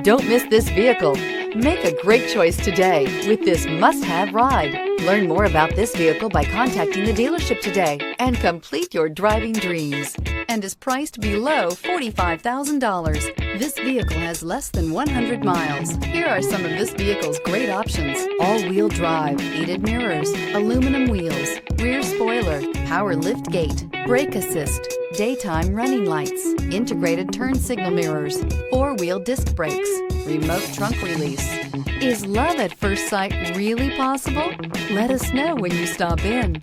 Don't miss this vehicle. Make a great choice today with this must-have ride. Learn more about this vehicle by contacting the dealership today and complete your driving dreams. And is priced below $45,000. This vehicle has less than 100 miles. Here are some of this vehicle's great options: all-wheel drive, heated mirrors, aluminum wheels, rear spoiler, power lift gate, brake assist, daytime running lights, integrated turn signal mirrors, four-wheel disc brakes, remote trunk release. Is love at first sight really possible? Let us know when you stop in.